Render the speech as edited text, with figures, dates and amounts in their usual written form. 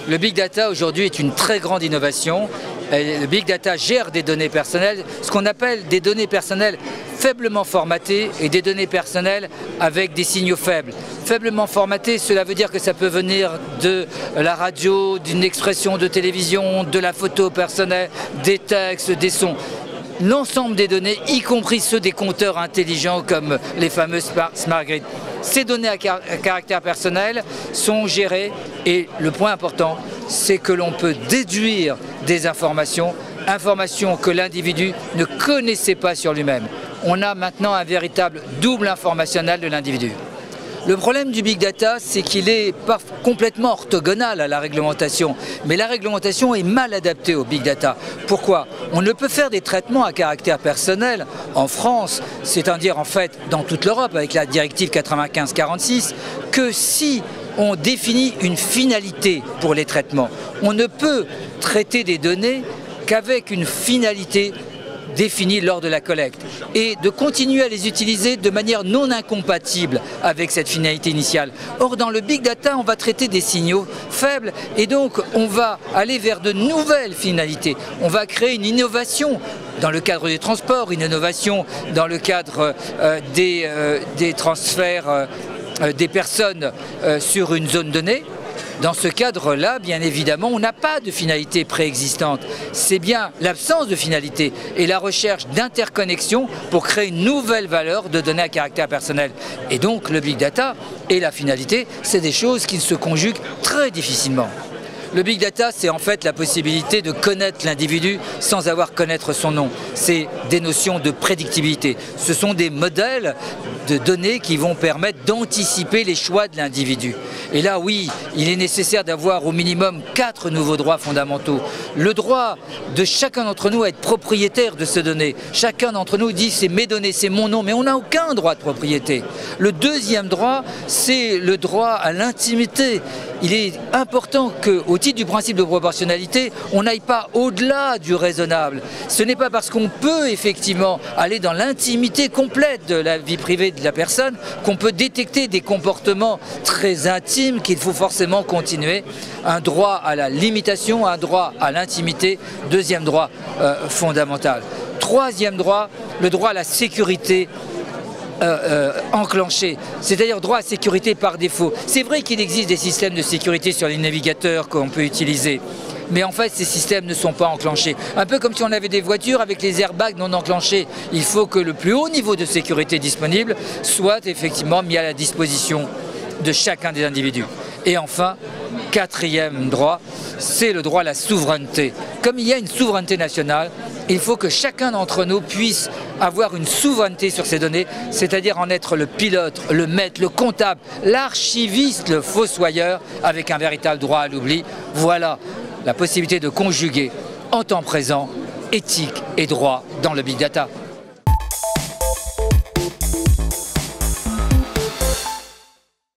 Le Big Data aujourd'hui est une très grande innovation. Le Big Data gère des données personnelles, ce qu'on appelle des données personnelles faiblement formatées et des données personnelles avec des signaux faibles. Faiblement formatées, cela veut dire que ça peut venir de la radio, d'une expression de télévision, de la photo personnelle, des textes, des sons. L'ensemble des données, y compris ceux des compteurs intelligents comme les fameux Smart Grid. Ces données à caractère personnel sont gérées et le point important, c'est que l'on peut déduire des informations que l'individu ne connaissait pas sur lui-même. On a maintenant un véritable double informationnel de l'individu. Le problème du Big Data, c'est qu'il est pas complètement orthogonal à la réglementation. Mais la réglementation est mal adaptée au Big Data. Pourquoi? On ne peut faire des traitements à caractère personnel en France, c'est-à-dire en fait dans toute l'Europe avec la directive 95/46, que si on définit une finalité pour les traitements. On ne peut traiter des données qu'avec une finalité définis lors de la collecte et de continuer à les utiliser de manière non incompatible avec cette finalité initiale. Or, dans le Big Data, on va traiter des signaux faibles et donc on va aller vers de nouvelles finalités. On va créer une innovation dans le cadre des transports, une innovation dans le cadre des transferts des personnes sur une zone donnée. Dans ce cadre-là, bien évidemment, on n'a pas de finalité préexistante. C'est bien l'absence de finalité et la recherche d'interconnexion pour créer une nouvelle valeur de données à caractère personnel. Et donc, le Big Data et la finalité, c'est des choses qui se conjuguent très difficilement. Le Big Data, c'est en fait la possibilité de connaître l'individu sans avoir à connaître son nom. C'est des notions de prédictibilité. Ce sont des modèles de données qui vont permettre d'anticiper les choix de l'individu. Et là, oui, il est nécessaire d'avoir au minimum 4 nouveaux droits fondamentaux. Le droit de chacun d'entre nous à être propriétaire de ces données. Chacun d'entre nous dit c'est mes données, c'est mon nom, mais on n'a aucun droit de propriété. Le deuxième droit, c'est le droit à l'intimité. Il est important qu'au titre du principe de proportionnalité, on n'aille pas au-delà du raisonnable. Ce n'est pas parce qu'on peut effectivement aller dans l'intimité complète de la vie privée de la personne qu'on peut détecter des comportements très intimes qu'il faut forcément continuer. Un droit à la limitation, un droit à l'intimité, deuxième droit fondamental. Troisième droit, le droit à la sécurité enclenché, c'est-à-dire droit à sécurité par défaut. C'est vrai qu'il existe des systèmes de sécurité sur les navigateurs qu'on peut utiliser, mais en fait ces systèmes ne sont pas enclenchés. Un peu comme si on avait des voitures avec les airbags non enclenchés. Il faut que le plus haut niveau de sécurité disponible soit effectivement mis à la disposition de chacun des individus. Et enfin, quatrième droit, c'est le droit à la souveraineté. Comme il y a une souveraineté nationale, il faut que chacun d'entre nous puisse avoir une souveraineté sur ces données, c'est-à-dire en être le pilote, le maître, le comptable, l'archiviste, le fossoyeur, avec un véritable droit à l'oubli. Voilà la possibilité de conjuguer en temps présent éthique et droit dans le Big Data.